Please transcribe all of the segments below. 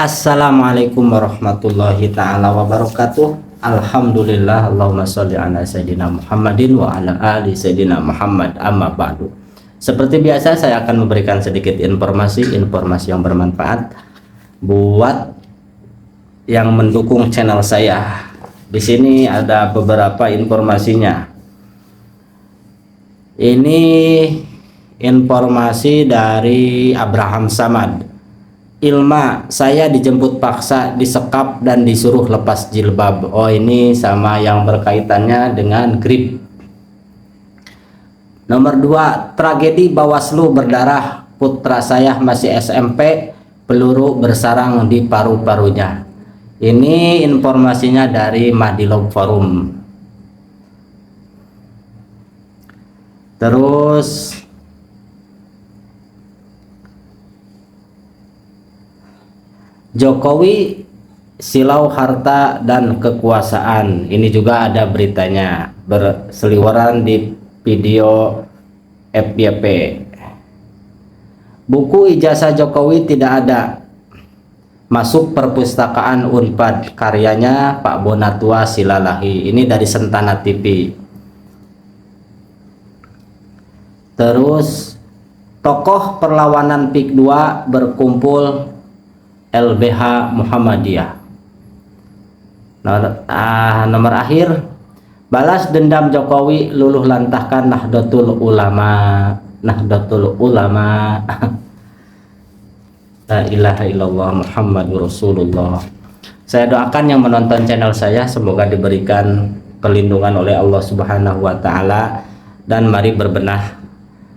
Assalamualaikum warahmatullahi ta'ala wabarakatuh. Alhamdulillah, Allahumma sholli ala Sayyidina Muhammadin wa ala ali Sayyidina Muhammad, amma ba'du. Seperti biasa, saya akan memberikan sedikit informasi yang bermanfaat buat yang mendukung channel saya. Di sini ada beberapa informasinya. Ini informasi dari Abraham Samad. Ilma, saya dijemput paksa, disekap dan disuruh lepas jilbab. Oh, ini sama yang berkaitannya dengan grip. Nomor 2, tragedi Bawaslu berdarah. Putra saya masih SMP, peluru bersarang di paru-parunya. Ini informasinya dari Mahdilog Forum. Terus Jokowi silau harta dan kekuasaan. Ini juga ada beritanya, berseliweran di video FYP. Buku ijazah Jokowi tidak ada, masuk perpustakaan Unpad, karyanya Pak Bonatua Silalahi. Ini dari Sentana TV. Terus tokoh perlawanan PIK 2 berkumpul LBH Muhammadiyah. Nomor akhir, balas dendam Jokowi, luluh lantahkan Nahdlatul Ulama. La ilaha illallah Muhammadur Rasulullah. Saya doakan yang menonton channel saya semoga diberikan perlindungan oleh Allah Subhanahu wa taala, dan mari berbenah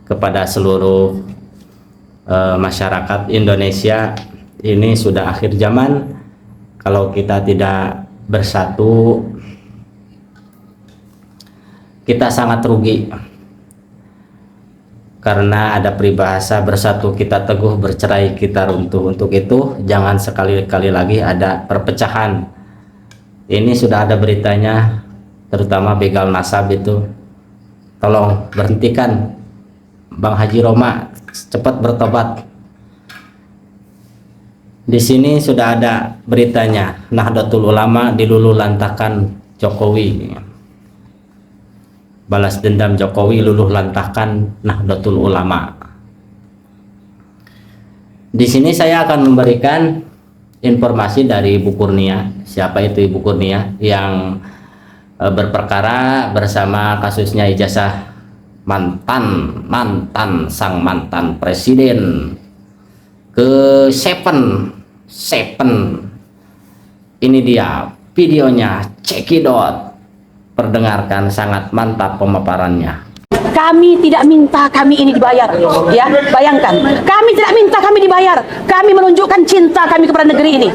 kepada seluruh masyarakat Indonesia. Ini sudah akhir zaman. Kalau kita tidak bersatu, kita sangat rugi. Karena ada peribahasa, bersatu kita teguh, bercerai kita runtuh. Untuk itu jangan sekali-kali lagi ada perpecahan. Ini sudah ada beritanya, terutama begal nasab itu. Tolong berhentikan. Bang Haji Roma cepat bertobat. Di sini sudah ada beritanya, Nahdlatul Ulama diluluh lantahkan Jokowi. Balas dendam Jokowi, luluh lantahkan Nahdlatul Ulama. Di sini saya akan memberikan informasi dari Ibu Kurnia. Siapa itu Ibu Kurnia? Yang berperkara bersama kasusnya ijazah sang mantan presiden ke Seven. Ini dia videonya, cekidot. Perdengarkan, sangat mantap pemaparannya. Kami tidak minta kami ini dibayar, ya, bayangkan. Kami tidak minta kami dibayar. Kami menunjukkan cinta kami kepada negeri ini.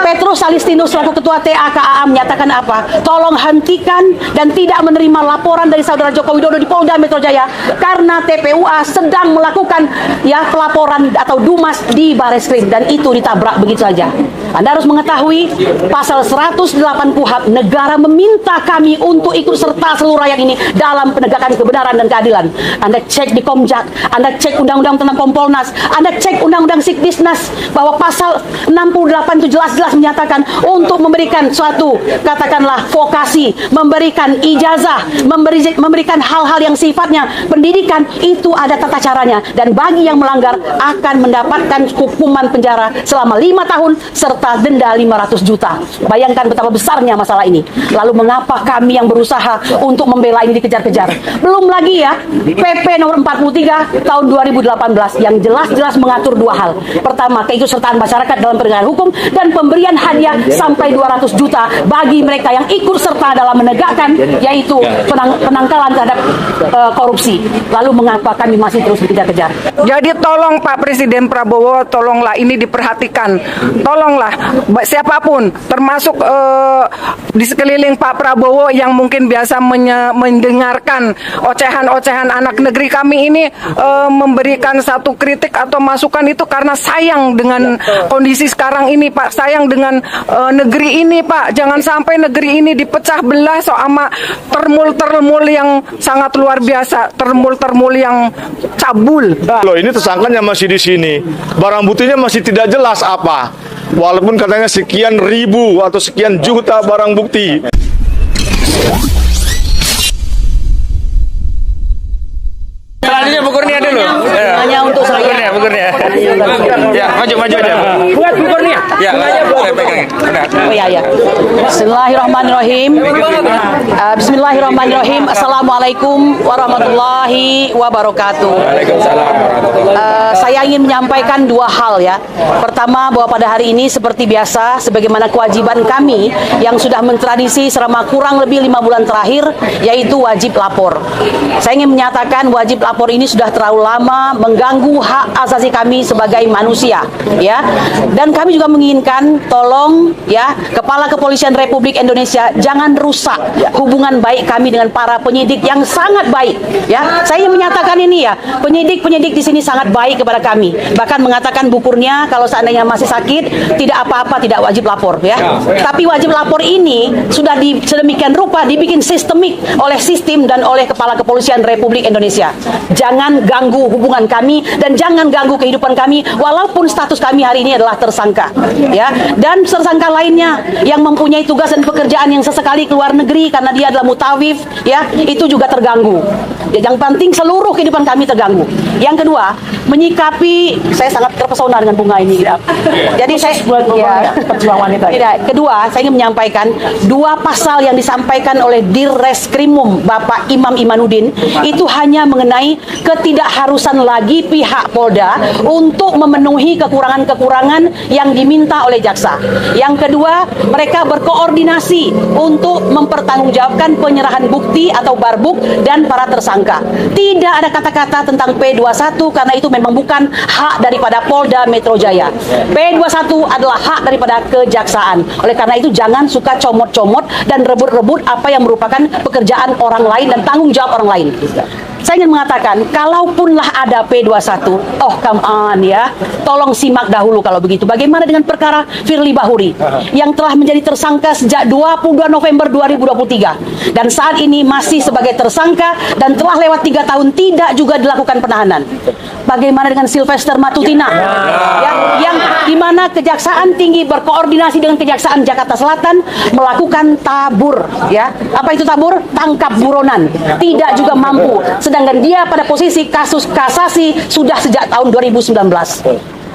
Petrus Alistinus selaku Ketua TAKA menyatakan apa? Tolong hentikan dan tidak menerima laporan dari saudara Joko Widodo di Polda Metro Jaya karena TPUA sedang melakukan ya pelaporan atau dumas di Bareskrim, dan itu ditabrak begitu saja. Anda harus mengetahui pasal 108 KUHP, negara meminta kami untuk ikut serta seluruh rakyat ini dalam penegakan kebenaran dan keadilan. Anda cek di Komjak, Anda cek undang-undang tentang Kompolnas, Anda cek undang-undang Sikdisnas, bahwa pasal 68 itu jelas-jelas menyatakan untuk memberikan suatu, katakanlah, vokasi, memberikan ijazah, memberikan hal-hal yang sifatnya pendidikan, itu ada tata caranya, dan bagi yang melanggar akan mendapatkan hukuman penjara selama 5 tahun serta denda 500 juta. Bayangkan betapa besarnya masalah ini. Lalu mengapa kami yang berusaha untuk membela ini dikejar-kejar? Belum lagi ya, PP nomor 43 tahun 2018 yang jelas-jelas mengatur dua hal. Pertama, keikutsertaan masyarakat dalam penegakan hukum, dan pemberian hadiah sampai 200 juta bagi mereka yang ikut serta dalam menegakkan, yaitu penangkalan terhadap korupsi. Lalu mengapa kami masih terus dikejar-kejar? Jadi tolong Pak Presiden Prabowo, tolonglah ini diperhatikan. Tolonglah siapapun, termasuk di sekeliling Pak Prabowo yang mungkin biasa mendengarkan ocehan-ocehan anak negeri kami ini, memberikan satu kritik atau masukan itu karena sayang dengan kondisi sekarang ini, Pak. Sayang dengan negeri ini, Pak. Jangan sampai negeri ini dipecah belah sama termul-termul yang sangat luar biasa, termul-termul yang cabul. Loh, ini tersangkanya masih di sini. Barang buktinya masih tidak jelas apa. walaupun katanya sekian ribu atau sekian juta barang bukti. Selanjutnya Bu Kurnia dulu. Hanya untuk saya. Bu Kurnia. Ya, maju aja. Buat Bu Kurnia. Ya, saya pegang. Oh ya. Bismillahirrahmanirrahim. Bismillahirrahmanirrahim. Assalamualaikum warahmatullahi wabarakatuh. Waalaikumsalam warahmatullahi. Saya ingin menyampaikan dua hal ya. Pertama, bahwa pada hari ini seperti biasa, sebagaimana kewajiban kami yang sudah mentradisi selama kurang lebih 5 bulan terakhir, yaitu wajib lapor. Saya ingin menyatakan wajib lapor ini sudah terlalu lama mengganggu hak asasi kami sebagai manusia, ya. Dan kami juga menginginkan, tolong ya, Kepala Kepolisian Republik Indonesia jangan rusak hubungan baik kami dengan para penyidik yang sangat baik, ya. Saya ingin menyatakan ini ya, penyidik di sini sangat baik kepada kami. Bahkan mengatakan Bu Kurnia kalau seandainya masih sakit, tidak apa-apa, tidak wajib lapor, ya. Tapi wajib lapor ini sudah sedemikian rupa dibikin sistemik oleh sistem dan oleh Kepala Kepolisian Republik Indonesia. Jangan ganggu hubungan kami dan jangan ganggu kehidupan kami walaupun status kami hari ini adalah tersangka, ya. Dan tersangka lainnya yang mempunyai tugas dan pekerjaan yang sesekali keluar negeri karena dia adalah mutawif, ya, itu juga terganggu. Ya, yang penting seluruh kehidupan kami terganggu. Yang kedua, menyikapi, saya sangat terpesona dengan bunga ini, gitu. Jadi saya perjuangan wanita. Tidak, kedua, saya ingin menyampaikan dua pasal yang disampaikan oleh Dirreskrimum Bapak Imam Imanuddin itu hanya mengenai ketidakharusan lagi pihak Polda untuk memenuhi kekurangan-kekurangan yang diminta oleh jaksa. Yang kedua, mereka berkoordinasi untuk mempertanggungjawabkan penyerahan bukti atau barbuk dan para tersangka. Tidak ada kata-kata tentang P21 karena itu memang bukan hak daripada Polda Metro Jaya. P21 adalah hak daripada kejaksaan. Oleh karena itu jangan suka comot-comot dan rebut-rebut apa yang merupakan pekerjaan orang lain dan tanggung jawab orang lain. Saya ingin mengatakan, kalaupunlah ada P21, come on ya, tolong simak dahulu kalau begitu. Bagaimana dengan perkara Firly Bahuri yang telah menjadi tersangka sejak 22 November 2023 dan saat ini masih sebagai tersangka dan telah lewat 3 tahun tidak juga dilakukan penahanan. Bagaimana dengan Sylvester Matutina, ya, yang dimana Kejaksaan Tinggi berkoordinasi dengan Kejaksaan Jakarta Selatan melakukan tabur, ya, apa itu tabur? Tangkap buronan, tidak juga mampu. Sedangkan dia pada posisi kasus kasasi sudah sejak tahun 2019.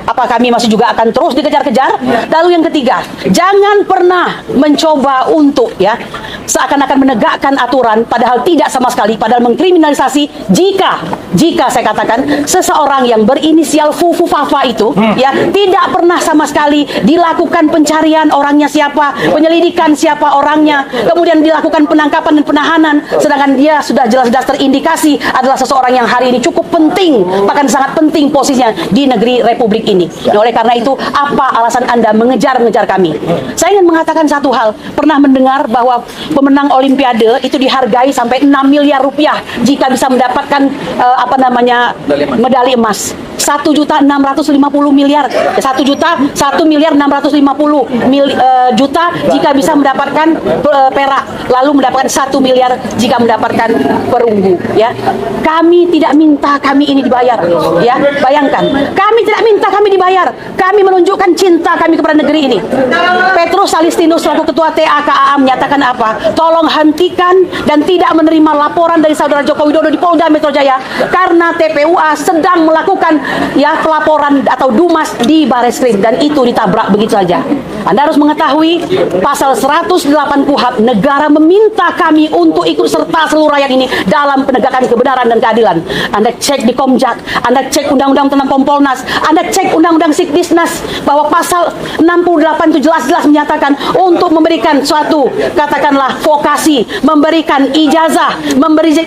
Apa kami masih juga akan terus dikejar-kejar? Lalu yang ketiga, jangan pernah mencoba untuk ya seakan-akan menegakkan aturan padahal tidak sama sekali, padahal mengkriminalisasi jika saya katakan seseorang yang berinisial Fufu Fafa itu ya tidak pernah sama sekali dilakukan pencarian orangnya siapa, penyelidikan siapa orangnya, kemudian dilakukan penangkapan dan penahanan, sedangkan dia sudah jelas-jelas terindikasi adalah seseorang yang hari ini cukup penting, bahkan sangat penting posisinya di negeri Republik ini. Nah, oleh karena itu, apa alasan Anda mengejar-ngejar kami? Saya ingin mengatakan satu hal. Pernah mendengar bahwa pemenang Olimpiade itu dihargai sampai 6 miliar rupiah jika bisa mendapatkan medali emas. 1.650 miliar, 1 miliar 650 juta jika bisa mendapatkan perak, lalu mendapatkan 1 miliar jika mendapatkan perunggu. Ya, kami tidak minta kami ini dibayar. Ya, bayangkan, kami tidak minta kami dibayar. Kami menunjukkan cinta kami kepada negeri ini. Petrus Salistinus selaku Ketua TAKAA menyatakan apa? Tolong hentikan dan tidak menerima laporan dari Saudara Joko Widodo di Polda Metro Jaya karena TPUA sedang melakukan ya pelaporan atau dumas di Bareskrim dan itu ditabrak begitu saja. Anda harus mengetahui pasal 108 KUHP, negara meminta kami untuk ikut serta seluruh rakyat ini dalam penegakan kebenaran dan keadilan. Anda cek di Komjak, Anda cek undang-undang tentang Kompolnas, Anda cek undang-undang Sikdisnas bahwa pasal 68 itu jelas-jelas menyatakan untuk memberikan suatu katakanlah vokasi, memberikan ijazah,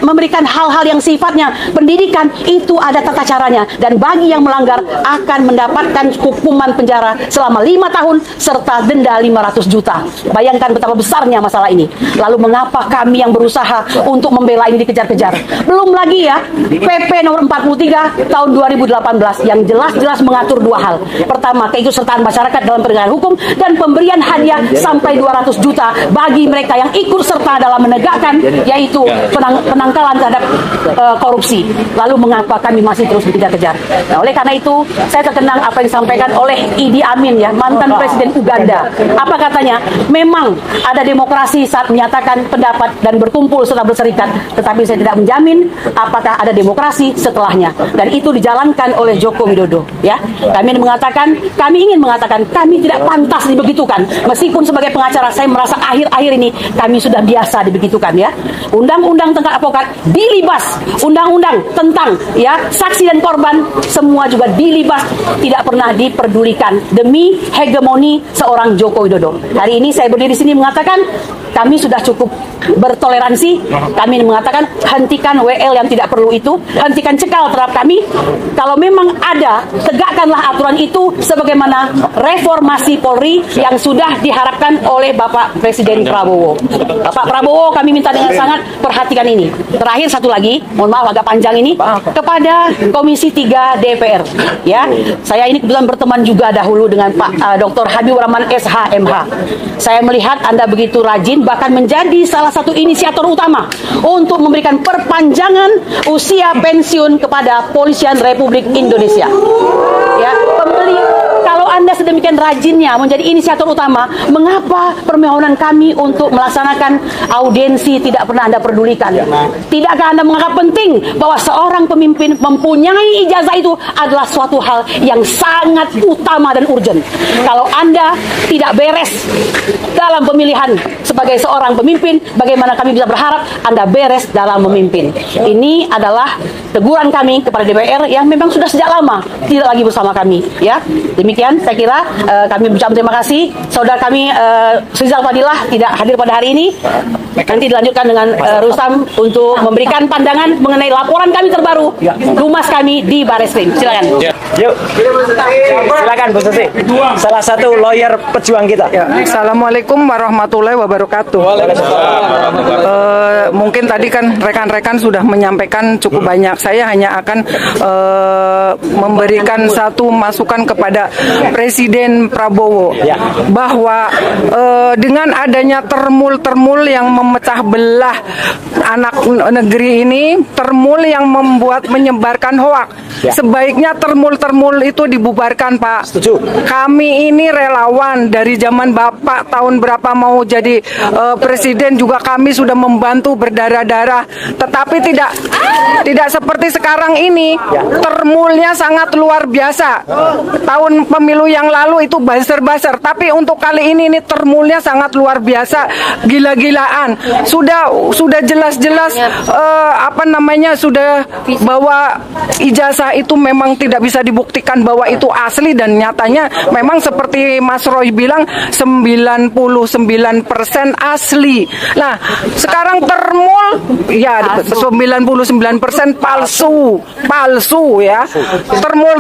memberikan hal-hal yang sifatnya pendidikan itu ada tata caranya dan bagi yang melanggar akan mendapatkan hukuman penjara selama 5 tahun serta serta denda 500 juta. Bayangkan betapa besarnya masalah ini. Lalu mengapa kami yang berusaha untuk membela ini dikejar-kejar? Belum lagi ya, PP nomor 43 tahun 2018 yang jelas-jelas mengatur dua hal. Pertama, keikutsertaan masyarakat dalam penegakan hukum dan pemberian hadiah sampai 200 juta bagi mereka yang ikut serta dalam menegakkan, yaitu penangkalan terhadap korupsi. Lalu mengapa kami masih terus dikejar-kejar? Nah, oleh karena itu, saya terkenang apa yang disampaikan oleh Idi Amin, ya, mantan Presiden Uganda. Apa katanya? Memang ada demokrasi saat menyatakan pendapat dan berkumpul serta berserikat, tetapi saya tidak menjamin apakah ada demokrasi setelahnya. Dan itu dijalankan oleh Joko Widodo. Ya, kami ingin mengatakan kami tidak pantas dibegitukan. Meskipun sebagai pengacara saya merasa akhir-akhir ini kami sudah biasa dibegitukan, ya. Undang-undang tentang advokat dilibas, undang-undang tentang, ya, saksi dan korban semua juga dilibas, tidak pernah diperdulikan demi hegemoni seorang Joko Widodo. Hari ini saya berdiri di sini mengatakan kami sudah cukup bertoleransi. Kami mengatakan hentikan WL yang tidak perlu itu, hentikan cekal terhadap kami. Kalau memang ada, tegakkanlah aturan itu sebagaimana reformasi Polri yang sudah diharapkan oleh Bapak Presiden Prabowo. Bapak Prabowo, kami minta dengan sangat perhatikan ini. Terakhir satu lagi, mohon maaf agak panjang ini, kepada Komisi 3 DPR. Ya, saya ini kebetulan berteman juga dahulu dengan Pak Dr. Habibur Rahman SH.MH. Saya melihat Anda begitu rajin, bahkan menjadi salah satu inisiator utama untuk memberikan perpanjangan usia pensiun kepada Polisian Republik Indonesia. Ya, kalau Anda sedemikian rajinnya menjadi inisiator utama, mengapa permohonan kami untuk melaksanakan audiensi tidak pernah Anda pedulikan? Tidakkah Anda menganggap penting bahwa seorang pemimpin mempunyai ijazah itu adalah suatu hal yang sangat utama dan urgent? Kalau Anda tidak beres dalam pemilihan sebagai seorang pemimpin, bagaimana kami bisa berharap Anda beres dalam memimpin? Ini adalah teguran kami kepada DPR yang memang sudah sejak lama tidak lagi bersama kami. Ya, demikian saya kira kami ucapkan terima kasih. Saudara kami Rizal Fadilah tidak hadir pada hari ini. Nanti dilanjutkan dengan Rustam untuk memberikan pandangan mengenai laporan kami terbaru, Humas kami di Barreskrim. Silakan. Yuk, silakan Bu Susi. Salah satu lawyer pejuang kita. Ya, Assalamualaikum warahmatullahi wabarakatuh. Mungkin tadi kan rekan-rekan sudah menyampaikan cukup banyak. Saya hanya akan memberikan satu masukan kepada Presiden Prabowo, bahwa dengan adanya termul-termul yang memecah belah anak negeri ini, termul yang menyebarkan hoak, sebaiknya termul-termul itu dibubarkan, Pak. Setuju. Kami ini relawan dari zaman Bapak tahun berapa mau jadi presiden juga kami sudah membantu berdarah-darah, tetapi tidak seperti sekarang ini. Termulnya sangat luar biasa. Tahun pemilu yang lalu itu buzzer-buzzer, tapi untuk kali ini termulnya sangat luar biasa, gila-gilaan. Sudah jelas-jelas sudah bahwa ijazah itu memang tidak bisa dibuktikan bahwa itu asli, dan nyatanya memang seperti Mas Roy bilang 99% asli. Nah, sekarang termul ya 99% palsu ya.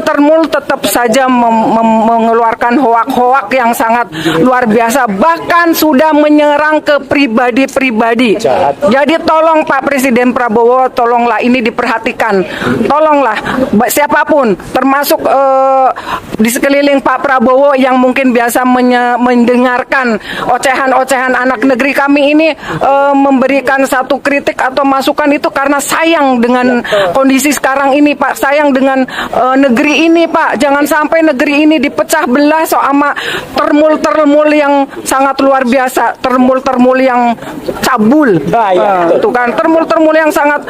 Termul tetap saja mengeluarkan hoak-hoak yang sangat luar biasa, bahkan sudah menyerang ke pribadi-pribadi. Jadi tolong Pak Presiden Prabowo, tolonglah ini diperhatikan. Tolonglah siapapun, termasuk di sekeliling Pak Prabowo yang mungkin biasa mendengarkan ocehan-ocehan anak negeri kami ini, memberikan satu kritik atau masukan itu karena sayang dengan kondisi sekarang ini, Pak. Sayang dengan negeri ini, Pak. Jangan sampai negeri ini dipecah belah sama termul-termul yang sangat luar biasa, termul-termul yang cabul. Itu kan termul-termul yang sangat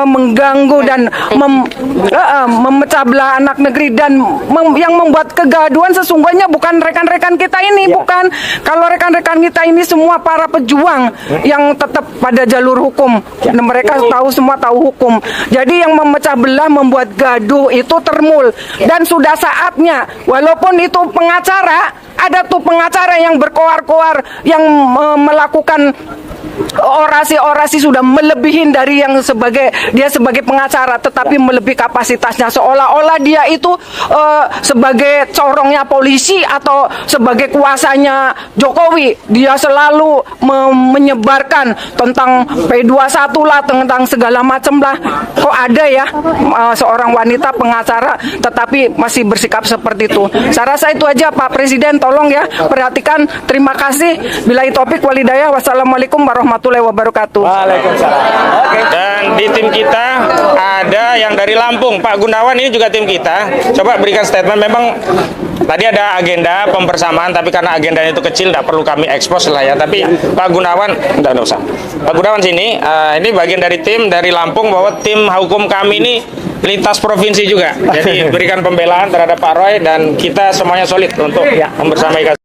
mengganggu dan memecah belah anak negeri, dan yang membuat kegaduhan sesungguhnya bukan rekan-rekan kita ini, bukan. Kalau rekan-rekan kita ini semua para pejuang yang tetap pada jalur hukum, dan mereka semua tahu hukum. Jadi yang memecah belah, membuat gaduh itu termul, dan sudah saatnya, walaupun itu pengacara, Ada tuh pengacara yang berkoar-koar, yang melakukan orasi-orasi sudah melebihin dari yang dia sebagai pengacara, tetapi melebihi kapasitasnya, seolah-olah dia itu sebagai corongnya polisi atau sebagai kuasanya Jokowi. Dia selalu menyebarkan tentang P21 lah, tentang segala macam lah. Kok ada ya seorang wanita pengacara tetapi masih bersikap seperti itu? Saya rasa itu aja, Pak Presiden, tolong ya perhatikan. Terima kasih. Billahi taufik walhidayah. Wassalamualaikum warahmatullahi wabarakatuh. Waalaikumsalam. Oke. Dan di tim kita ada yang dari Lampung, Pak Gunawan, ini juga tim kita. Coba berikan statement. Memang tadi ada agenda pembersamaan, tapi karena agendanya itu kecil, tidak perlu kami ekspos lah ya. Tapi Pak Gunawan, tidak usah. Pak Gunawan sini, ini bagian dari tim dari Lampung, bahwa tim hukum kami ini lintas provinsi juga. Jadi berikan pembelaan terhadap Pak Roy, dan kita semuanya solid untuk membersamai kasus.